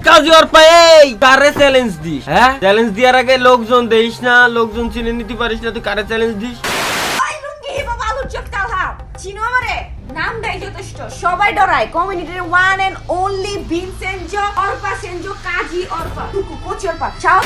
কাজী অর্পা এই কারে challenge this? হ্যাঁ, চ্যালেঞ্জ দেওয়ার আগে লোকজন দেইস না, লোকজন চিনে নিতে পারিস না, তুই কারে চ্যালেঞ্জ দিস? ওই লুঙ্গি বাবা আলুর চপ কালহা চিনো আমারে নামটাই যথেষ্ট সবাই ডরায় কমিউনিটির ওয়ান এন্ড অনলি ভিনসেনজো অর্পা সেনজো কাজী অর্পা টুকু কোচি অর্পা চাও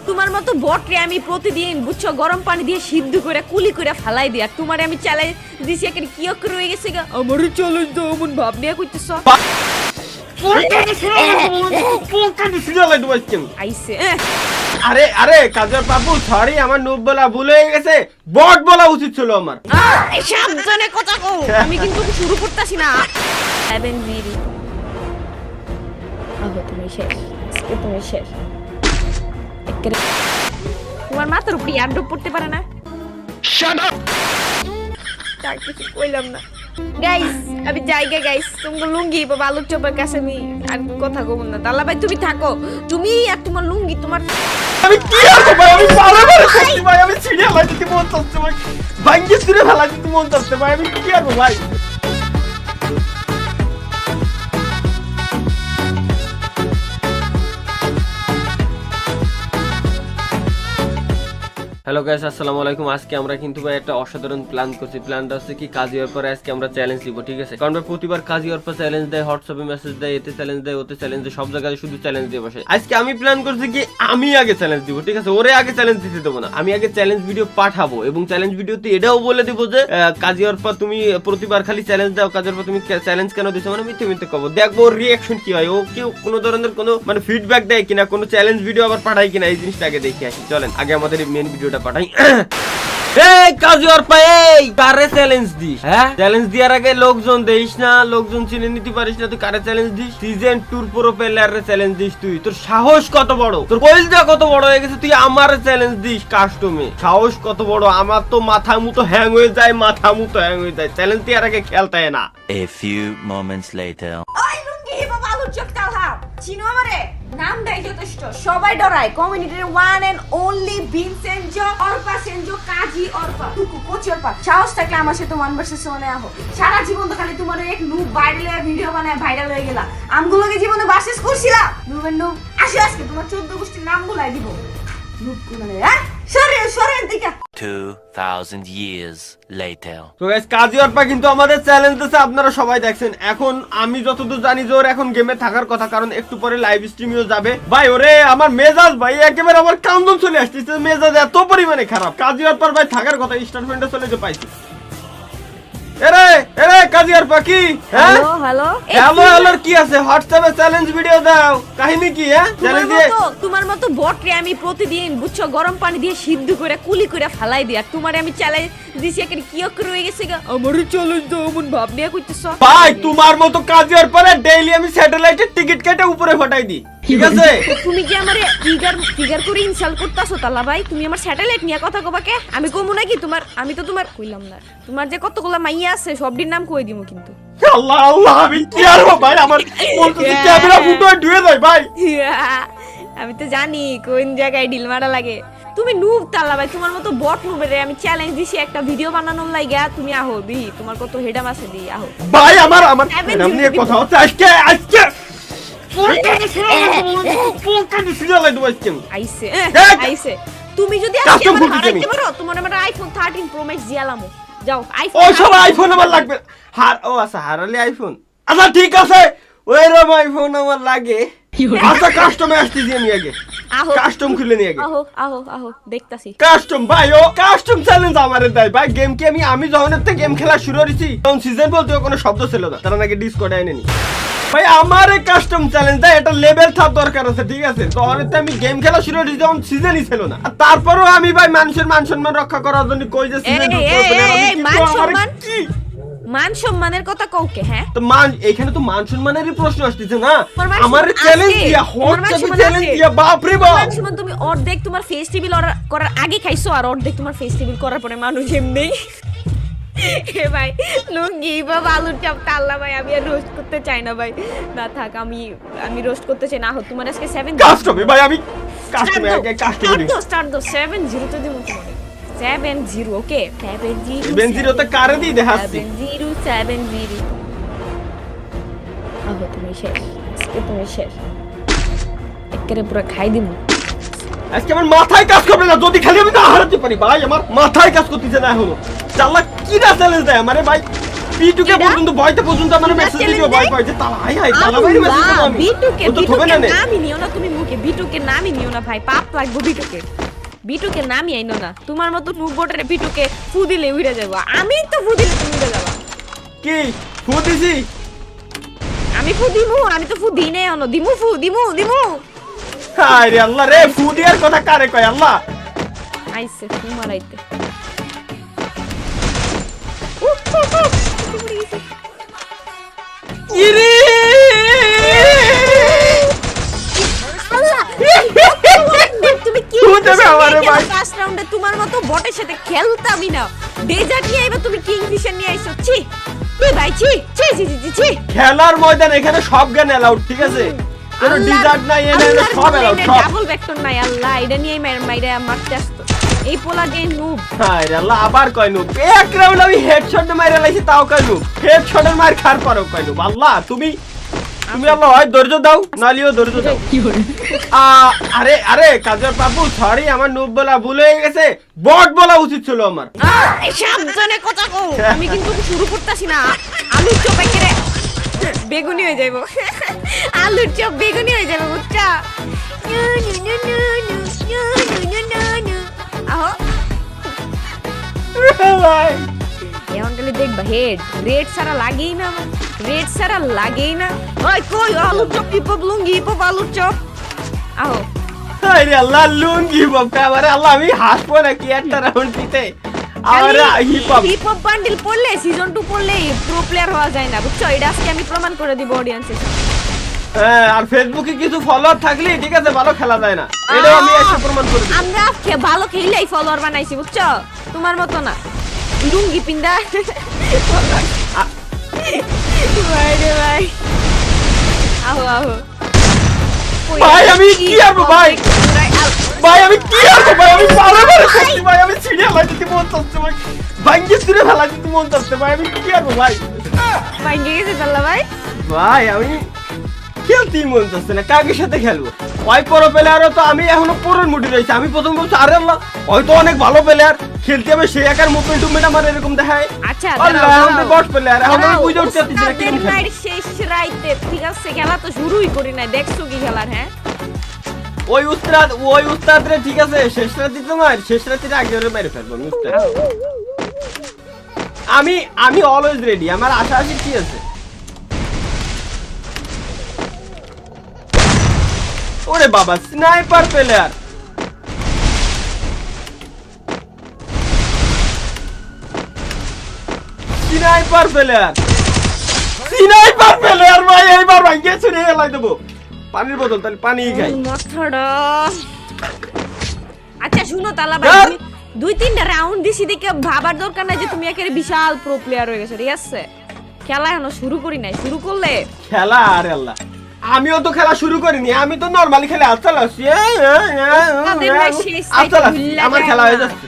তোমার মতো বটরে আমি প্রতিদিন বুঝছো গরম পানি দিয়ে সিদ্ধ করে কুলি করে ফালাই দিয়া তোমারে আমি চ্যালেঞ্জ দিছি এখানে কি করে হয়ে গেছে গা আমার চ্যালেঞ্জ দাও মন ভাব নিয়ে কইতেছ আইছে আরে আরে কাজের বাবু সরি, আমার নুব বলা ভুল হয়ে গেছে, বট বলা উচিত ছিল আমার। সাবধানে কথা কও, আমি কিন্তু শুরু করতেছি না। 7-0 আগে তুমি শেষ, আজকে তুমি শেষ। তোমার মাথার উপরে আন্ডপ পড়তে পারে না। শাট আপ, তাই কিছু কইলাম না। গাইস আমি জায়গা গাইস তোমার লুঙ্গি বাবা আলুর চপের কাছে আমি আর কথা কব না। তাল্লা ভাই তুমি থাকো, তুমি আর তোমার লুঙ্গি তোমার আমি কি করব ভাই? আমি বারবার করছি ভাই, আমি ছিড়ে ফেলাই দিতে মন চাচ্ছে ভাই, ভাঙ্গি ছিড়ে ফেলাই দিতে মন চাচ্ছে ভাই, আমি কি করব ভাই? হ্যালো গাইস, আসসালামু আলাইকুম। আজকে আমরা কিন্তু ভাই একটা অসাধারণ প্ল্যান করছি। প্ল্যানটা হচ্ছে কি, কাজী অর্পার আজকে আমরা চ্যালেঞ্জ দিব, ঠিক আছে? কারণ ভাই প্রতিবার কাজী অর্পা চ্যালেঞ্জ দেয়, হোয়াটসঅ্যাপে মেসেজ দেয়, এতে চ্যালেঞ্জ দেয়, ওতে চ্যালেঞ্জ দেয়, সব জায়গায় শুধু চ্যালেঞ্জ দিয়ে বসে। আজকে আমি প্ল্যান করছি কি, আমি আগে চ্যালেঞ্জ দিব, ঠিক আছে? ওরে আগে চ্যালেঞ্জ দিতে দেবো না, আমি আগে চ্যালেঞ্জ ভিডিও পাঠাবো এবং চ্যালেঞ্জ ভিডিওতে এটাও বলে দিব যে কাজী অর্পা তুমি প্রতিবার খালি চ্যালেঞ্জ দাও, কাজী অর্পা তুমি চ্যালেঞ্জ কেন দিছো, মানে মিথ্যে মিথ্যে কব। দেখবো ওর রিঅ্যাকশন কি হয়, ও কেউ কোনো ধরনের কোনো মানে ফিডব্যাক দেয় কিনা, কোনো চ্যালেঞ্জ ভিডিও আবার পাঠায় কিনা, এই জিনিসটা আগে দেখে আসি। চলেন আগে আমাদের মেন ভিডিওটা পাঠাই। এই কাজী অর্পা এই কারে চ্যালেঞ্জ দিস? হ্যাঁ, চ্যালেঞ্জ দেওয়ার আগে লোকজন দেইস না, লোকজন চিনে নিতে পারিস না, তুই কারে চ্যালেঞ্জ দিস? সিজন 2 প্রো প্লেয়ারের চ্যালেঞ্জ দিস তুই? তোর সাহস কত বড়, তোর কইলটা কত বড় হয়ে গেছে, তুই আমার চ্যালেঞ্জ দিস কাস্টমে? সাহস কত বড়? আমার তো মাথা মুতো হ্যাং হয়ে যায়, মাথা মুতো হ্যাং হয়ে যায়, চ্যালেঞ্জ দেওয়ার আগে খেলতায় না। A few moments later. ওই লুঙ্গি বাবা আলুর চপ কালহা চিনো আমারে নামটাই যথেষ্ট সবাই ডরায় কমিউনিটির ওয়ান এন্ড অনলি ভিনসেনজো অর্পা সেনজো কাজী অর্পা টুকু কোচি অর্পা সাহস থাকলে আমার সাথে 1 vs 1 আহো। সারা জীবন তো খালি তোমার এক নুব ভাইরাল ভিডিও বানায় ভাইরাল হয়ে গেলা, আমগুলোকে জীবনে বাসেস করছিলা নুবের নুব। আসি আজকে তোমার 14 গোষ্ঠীর নাম বলাই দিব নুব গুলো। হ্যাঁ সরে সরে দিকে 2000 years later. তো গাইস, কাজী অর্পা কিন্তু আমাদের চ্যালেঞ্জ দিয়েছে, আপনারা সবাই দেখছেন। এখন আমি যতদূর জানি যে ওর এখন গেমে থাকার কথা, কারণ একটু পরে লাইভ স্ট্রিমেও যাবে। ভাই ওরে আমার মেজাজ ভাই একেবারে আমার কান্দন চলে আসছে, মেজাজ এত পরিমাণে খারাপ। কাজী অর্পার ভাই থাকার কথা, স্টারমেন্টে চলে যে পাইছি। এরে এরে কাজী অর্পা কি? হ্যাঁ হ্যালো হ্যালো হ্যালো কি আছে? হোয়াটসঅ্যাপে চ্যালেঞ্জ ভিডিও দাও, কাহিনী কি? হ্যাঁ চ্যালেঞ্জ দিয়ে তোমার মতো বটরে আমি প্রতিদিন বুঝছো গরম পানি দিয়ে সিদ্ধ করে কুলি করে ফালাই দিয়া তোমারে আমি চ্যালেঞ্জ দিছি এখানে কি করে হয়ে গেছে গা আমার চ্যালেঞ্জ দাও মন ভাব নিয়ে কইতেছ ভাই। তোমার মতো কাজী অর্পারে ডেইলি আমি স্যাটেলাইটের টিকিট কেটে উপরে ফাটাই দিই, ঠিক আছে? তুমি কি আমারে ফিগার করে ইনসাল্ট করতাছো তালা ভাই? তুমি আমার স্যাটেলাইট নিয়ে কথা কবাকে আমি কমু নাকি তোমার? আমি তো তোমার কইলাম না, তোমার যে কতগুলা মাইয়া আছে সবটির নাম কই দিমু কিন্তু। আল্লাহ আল্লাহ, আমি কি আরবো ভাই? আমার বলতেছি ক্যামেরা ফুটো ধুয়ে যায় ভাই। আমি তো জানি কোন জায়গায় ডিল মারা লাগে। তুমি নুব তালা ভাই, তোমার মতো বট নুবের আমি চ্যালেঞ্জ দিছি একটা ভিডিও বানানোর লাগা, তুমি আহো দি তোমার কত হেডাম আছে দি আহো ভাই। আমার এরকম নিয়ে কথা হচ্ছে আজকে আজকে আইছে আইছে। তুমি যদি আজকে আমার হারাইতে পারো তোমার আমার আইফোন 13 প্রো ম্যাক্স দিয়ালামু। যাও আইফোন। ও সব আইফোন আমার লাগবে। ও আচ্ছা হারালে আইফোন, আচ্ছা ঠিক আছে, ওইরকম আইফোন আমার লাগে। আচ্ছা কাস্টমে আসতেছি আমি আগে, কাস্টম খুলে নিয়ে আগে। আহো আহো আহো দেখতাছি কাস্টম ভাই, ও কাস্টম চ্যালেঞ্জ আমারে দেয় ভাই। গেম কি আমি যখন থেকে গেম খেলা শুরু করেছি তখন সিজন বলতে কোনো শব্দ ছিল না, তারা নাকি ডিসকর্ডে এনেনি ভাই। আমার কাস্টম চ্যালেঞ্জ দেয়, এটা লেভেল থাক দরকার আছে, ঠিক আছে? তো অনেকটা আমি গেম খেলা শুরু করেছি যখন সিজনই ছিল না, আর তারপরেও আমি ভাই মানুষের মান সম্মান রক্ষা করার জন্য কই যে সিজন কি মান সম্মানের কথা কওকে? হ্যাঁ তো মান, এখানে তো মান সম্মানেরই প্রশ্ন আসছে না। আমার চ্যালেঞ্জ দিয়া হোয়াটসঅ্যাপে চ্যালেঞ্জ দিয়া বাপ রে বাপ। মান সম্মান তুমি অর্ধেক তোমার ফেস্টিভ্যাল করার আগে খাইছো আর অর্ধেক তোমার ফেস্টিভ্যাল করার পরে মানুষ এমনি। এ ভাই লুঙ্গি বাবা আলুর চপ তাল্লা ভাই, আমি আর রোস্ট করতে চাই না ভাই, না থাক, আমি রোস্ট করতে চাই না। হো তোমার আজকে 7 কাস্টমে ভাই, আমি কাস্টমে আগে কাস্টমে স্টার্ট দাও 7-0 তে দিমু তোমারে 7-0 ওকে 7-0 তে কারে দি দেখাচ্ছি 7-0 আহো তুমি শেষ, আজকে আজকে তুমি শেষ একেবারে পুরো খাই দিমু আজকে আমার মাথায় কাজ করবে না যদি খালি আমি না হারাতে পারি ভাই আমার মাথায় কাজ করতেছে না এখনো চাল্লা কি না চ্যালেঞ্জ দেয় আমারে ভাই বিটুকে পর্যন্ত ভয়তে পর্যন্ত আমার মেসেজ দিও ভয় পাই যে তালা হাই হাই তালা ভাই মেসেজ দিও আমি বিটুকে ও তো থবে না নে নামই নিও না তুমি মুখে বিটুকে নামই নিও না ভাই পাপ লাগবে বিটুকে নামই আইনো না তোমার মতো নুবোটারে বিটুকে ফু দিলে উড়ে যাবো আমি তো ফু দিলে তুমি উড়ে যাবা কি ফু দিছি আমি ফু দিমু আমি তো ফু দিই নাই অনো দিমু ফু দিমু হায় রে আল্লাহ রে ফু দিয়ার কথা কারে কয় আল্লাহ আইছে ফু মারাইতে ইরে তুমি কি ফু দেবে আমারে ভাই ফার্স্ট রাউন্ডে তোমার মতো বটের সাথে খেলতামই না ডেজার্ট নিয়ে আইবা তুমি কিংফিশার নিয়ে আইছো ছি তুই ভাই ছি খেলার ময়দান এখানে সব গান এলাউড ঠিক আছে কোনো ডিজার্ট নাই এনে সব এলাউড সব ডাবল ভেক্টর নাই আল্লাহ এটা নিয়ে মাইরা মারতে আসতো এই পোলা যে নুব হায় রে আল্লাহ আবার কয় নুব এক রাউন্ড আমি হেডশট মাইরা লাইছি তাও কয় নুব হেডশটের মার খার পারো কয় নুব আল্লাহ তুমি আল্লাহ হয় ধৈর্য দাও নালিও ধৈর্য দাও আরে আরে কাজের বাবু সরি আমার নুব বলা ভুল হয়ে গেছে বট বলা উচিত ছিল আমার সাবধানে কথা কও আমি কিন্তু শুরু করতেছি না আলুর চপ একেরে বেগুনি হয়ে যাইবো আলুর চপ বেগুনি হয়ে যাবে বুঝছা আহো ভাই এখন খালি দেখবা হেড রেড সারা লাগেই না রেড সারা লাগেই না ওই কই আলুর চপ হিপপ লুঙ্গি হিপপ আলুর চপ আহো হায় রে আল্লাহ লুঙ্গি বাবা আমারে আল্লাহ আমি হাসবো নাকি একটা রাউন্ড দিতে আর হিপহপ বান্ডেল পড়লে সিজন 2 পড়লে প্রো প্লেয়ার হওয়া যায় না বুঝছো এটা আজকে আমি প্রমাণ করে দিব অডিয়েন্সের হ্যাঁ আর ফেসবুকে কিছু ফলোয়ার থাকলে ঠিক আছে ভালো খেলা যায় না এটাও আমি এসে প্রমাণ করে দিই আমরা ভালো খেললেই ফলোয়ার বানাইছি বুঝছো তোমার মতো না লুঙ্গি পিন্দা ভাই রে ভাই আহো আহো ভাই আমি কি করব ভাই ভাই আমি কি করব ভাই আমি পারে করছি ভাই আমি ছিড়ে লাইতে মন চাচ্ছে ভাই ভাঙ্গি ছিড়ে ফেলাইতে মন চাচ্ছে ভাই আমি কি করব ভাই ভাঙ্গি গেছে তাহলে ভাই ভাই আমি খেলতেই মন চাচ্ছে না কাকের সাথে খেলবো ওই প্রো প্লেয়ারও তো আমি এখনো পুরোর মুডে রয়েছি আমি প্রথম বলছি আরে আল্লাহ হয়তো অনেক ভালো প্লেয়ার খেলতে হবে সে একার মুভমেন্ট আমার এরকম দেখায় আচ্ছা আল্লাহ আমি বট প্লেয়ার এখন আমি বুঝে উঠতে পারছি না কি খেলি শেষ রাইতে ঠিক আছে খেলা তো শুরুই করি না দেখছো কি খেলার হ্যাঁ ওই উস্তাদ রে ঠিক আছে শেষ রাতে তোমার শেষ রাতে আগে ওরে মেরে ফেলবো আমি উস্তাদ আমি অলওয়েজ রেডি আমার আশা আছে কি আছে ওরে বাবা স্নাইপার প্লেয়ার ভাই এইবার ভাঙিয়ে ছুড়ে এলাই দেবো পানির বোতল তাহলে পানি খাই মাথাটা আচ্ছা শুনো তালা ভাই দুই তিনটা রাউন্ড দিছি দেখে ভাবার দরকার নাই যে তুমি একেবারে বিশাল প্রো প্লেয়ার হয়ে গেছো ঠিক আছে খেলা এখনো শুরু করি নাই শুরু করলে খেলা আরে আল্লাহ আমিও তো খেলা শুরু করিনি আমি তো নরমালি খেলে আছালাছি আমার খেলা হয়ে যাচ্ছে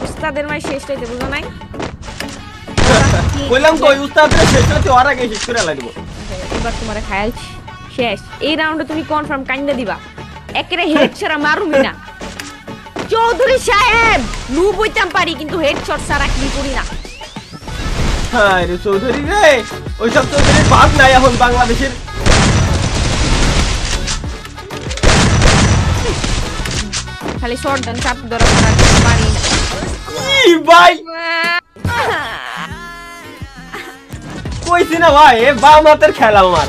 উস্তাদের মাই শেষটাইতে বুঝো নাই বললাম কই উস্তাদের শেষটাতে ওর আগে শেষ করে লাগবো এবার তোমারে খায়াল শেষ এই রাউন্ডে তুমি কনফার্ম কাইন্দা দিবা একেরে হেড ছাড়া মারুমি না চৌধুরী সাহেব নু বইতাম পারি কিন্তু হেডশট ছাড়া কি করি না হ্যাঁ রে চৌধুরী রে ওইসব চৌধুরীর ভাগ নাই এখন বাংলাদেশের খালি শর্ট ডান চাপ ধরা পারি না ই ভাই কইছি না ভাই এ বাম হাতের খেলা আমার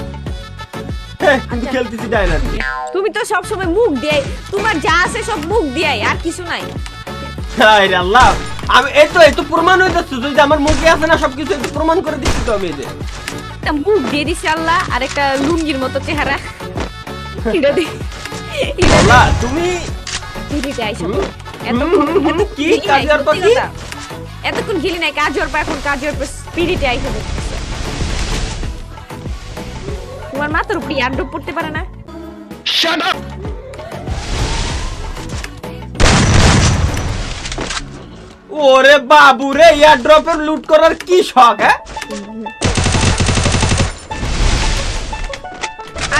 কিন্তু খেলতেছি যায় না তুমি তো সব সময় মুখ দেই তোমার যা আছে সব মুখ দেই আর কিছু নাই হায় রে আল্লাহ আমি এই তো প্রমাণ হয়ে যাচ্ছে যদি আমার মুখে আছে না সবকিছু একটু প্রমাণ করে দিচ্ছি তো আমি এই যে একটা মুখ দিয়ে দিছি আল্লাহ আর একটা লুঙ্গির মতো চেহারা এটা দি আল্লাহ তুমি দিতে আইছো কি কাজের পাখি এতক্ষণ খেলি নাই কাজের পা এখন কাজের পা স্পিরিটে আইছো তোমার মাথার উপরে ইয়ারড্রপ পড়তে পারে না শাট আপ ওরে বাবু রে এয়ারড্রপের লুট করার কি শখ হ্যাঁ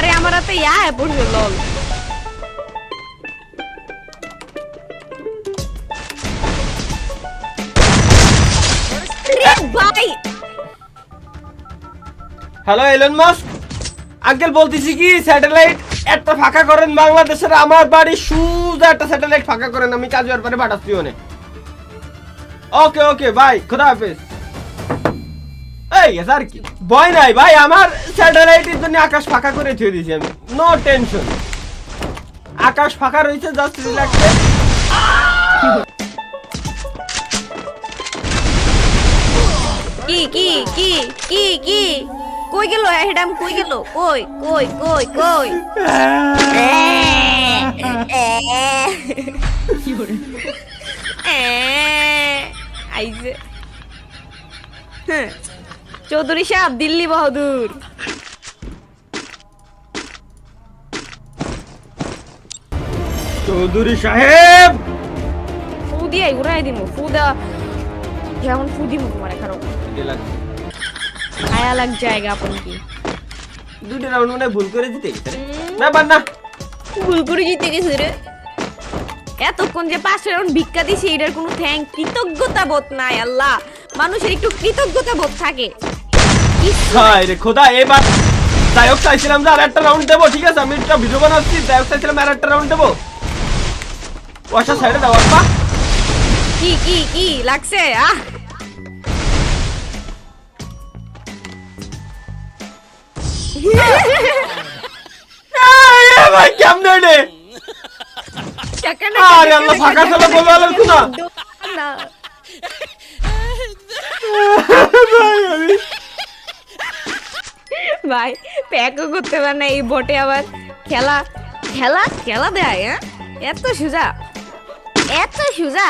আরে আমার হাতে ইয়া পড়ছে লল ভাই হ্যালো এলন মাস্ক আঙ্কেল বলতেছি কি স্যাটেলাইট একটা ফাঁকা করেন বাংলাদেশের আমার বাড়ি সুজা একটা স্যাটেলাইট ফাঁকা করেন আমি কাজ হওয়ার পরে পাঠাচ্ছি ওনে ওকে ওকে বাই খোদা হাফেজ এই স্যার কি ভয় নাই ভাই আমার স্যাটেলাইটের জন্য আকাশ ফাঁকা করে থুয়ে দিয়েছি আমি নো টেনশন আকাশ ফাঁকা রয়েছে জাস্ট রিল্যাক্স কি কি কি কি কি কই গেল হেডাম কই গেল কই কই কই কই আইছে চৌধুরী সাহেব দিল্লি বাহাদুর চৌধুরী সাহেব ফু দিয়ে উড়াই দিমু ফু দা যেমন ফু দিমু তোমার খারাপ আয়া লাগ জায়গা আপন কি দুটো রাউন্ড মানে ভুল করে দিতে ব্যাপার না ভুল করে জিতে গেছে রে এতক্ষণ যে 5 রাউন্ড ভিক্ষা দিছি এটার কোনো কৃতজ্ঞতা বোধ নাই আল্লাহ মানুষের একটু কৃতজ্ঞতা বোধ থাকে হায় রে খোদা এবার দায়ক চাইছিলাম যে আর একটা রাউন্ড দেবো ঠিক আছে আমি একটা ভিডিও বানাচ্ছি দায়ক চাইছিলাম আর একটা রাউন্ড দেবো ওয়াশা সাইডে দাও আপা কি কি কি লাগছে আহ এই ভাই কেমনে রে আরে আল্লাহ ফাঁকা চলো বলো আলো কোনা ভাই প্যাকও করতে পারে না এই বটে আবার খেলা খেলা খেলা দেয় হ্যাঁ এত সুজা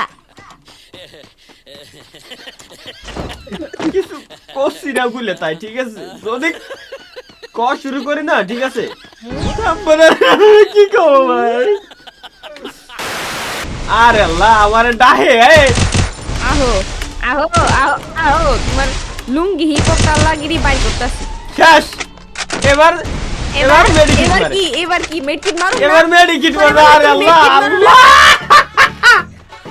কিছু করছি না বলে তাই ঠিক আছে যদি ক শুরু করি না ঠিক আছে তারপরে কি করবো ভাই আরে আল্লাহ আমার ডাহে আহো আহো আহো আহো তোমার লুঙ্গি হিপটা লাগিরি বাই করতেছি শেষ এবার এবার মেডিকেট এবার মারে কি এবার কি মেডিকেট মারো এবার মেডিকেট মারে আরে আল্লাহ আল্লাহ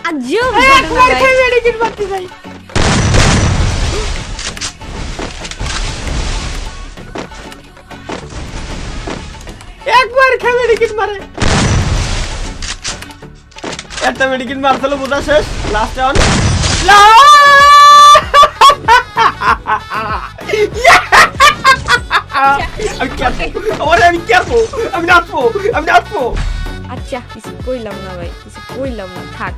আজব একবার খাই মেডিকেট মারতে যাই একবার খাই মেডিকেট মারে একটা মেডিকেট মারছিল বোঝা শেষ লাস্ট অন আমি নাচবো আচ্ছা কিছু কইলাম না ভাই কিছু কইলাম না থাক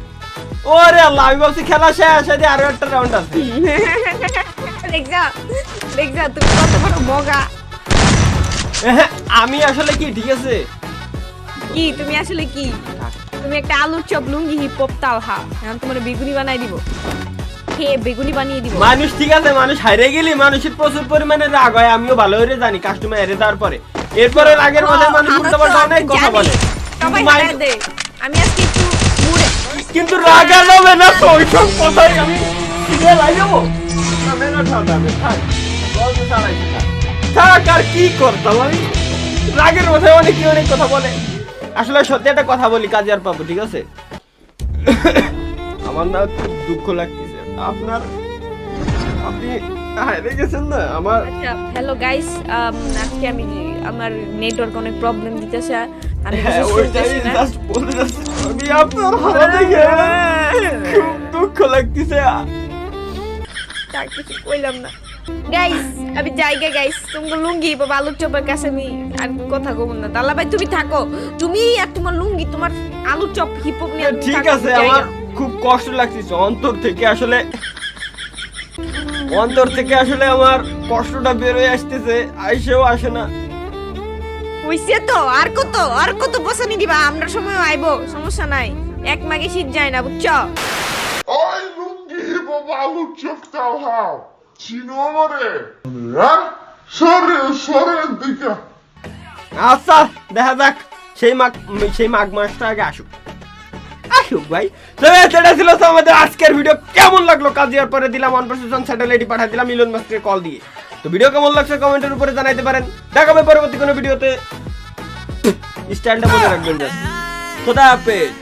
ওরে আল্লাহ আমি ভাবছি খেলা শেষ হয়ে আরো একটা রাউন্ড আছে দেখছা তুমি কত বড় বগা আমি আসলে কি ঠিক আছে কি তুমি আসলে কি তুমি একটা আলুর চপ লুঙ্গি হিপ হপ তাও এখন তোমার বেগুনি বানাই দিব খেয়ে বেগুনি বানিয়ে দিব মানুষ ঠিক আছে মানুষ হারিয়ে গেলি মানুষের প্রচুর পরিমাণে রাগ হয় আমিও ভালো করে জানি কাস্টমার হেরে দেওয়ার পরে এরপরে রাগের মধ্যে মানুষ উল্টো পাল্টা অনেক কথা বলে সবাই হারায় দেয় আমি আজকে একটু মুড়ে কিন্তু রাগা যাবে না তো ওইসব কথাই আমি ফিরে লাগাবো আমি না ঠান্ডা থাক বল তো চালাইতে থাক আর কি করতাম আমি রাগের মাথায় অনেক কথা বলে আসলে সত্যি একটা কথা বলি কাজে আর পাবো ঠিক আছে আমার না খুব দুঃখ লাগতেছে আপনার আপনি হারিয়ে গেছেন না আমার আচ্ছা হ্যালো গাইস আজকে আমি আমার নেটওয়ার্ক অনেক প্রবলেম দিতেছে আমি হ্যাঁ, বিশেষ ওইটাই করতেছি না just বলতে যাচ্ছি। আমি আপনার হারাতে গিয়ে খুব দুঃখ লাগতেছে তার কিছু কইলাম না গাইস আমি জায়গা গাইস তোমার লুঙ্গি বা আলুর চপের কাছে আমি আর কথা কব না দালা ভাই তুমি থাকো তুমি আর তোমার লুঙ্গি তোমার আলুর চপ হিপ হপ নিয়ে তুমি ঠিক থাকো, আছে জায়গা। আমার খুব কষ্ট লাগতেছে অন্তর থেকে আসলে আমার কষ্টটা বের হয়ে আসতেছে আইসেও আসে না হইছে তো আর কত বসানি দিবা আমরা সময় আইবো সমস্যা নাই এক মাগে শীত যায় না বুঝছো Ay, lungi babalu çöpten ha. Çino amore. Ya? Sore dika. আচ্ছা দেখা যাক সেই মাঘ মাসটা আগে আসুক ভাই তবে সেটা ছিল তো আমাদের আজকের ভিডিও কেমন লাগলো কাজিয়ার পরে দিলাম 1% স্যাটেলাইট পাঠিয়ে দিলাম ইলন মাস্কের কল দিয়ে তো ভিডিও কেমন লাগছে কমেন্টের উপরে জানাইতে পারেন দেখা হবে পরবর্তী কোনো ভিডিওতে স্টাইলটা মনে রাখবেন। খোদা হাফেজ।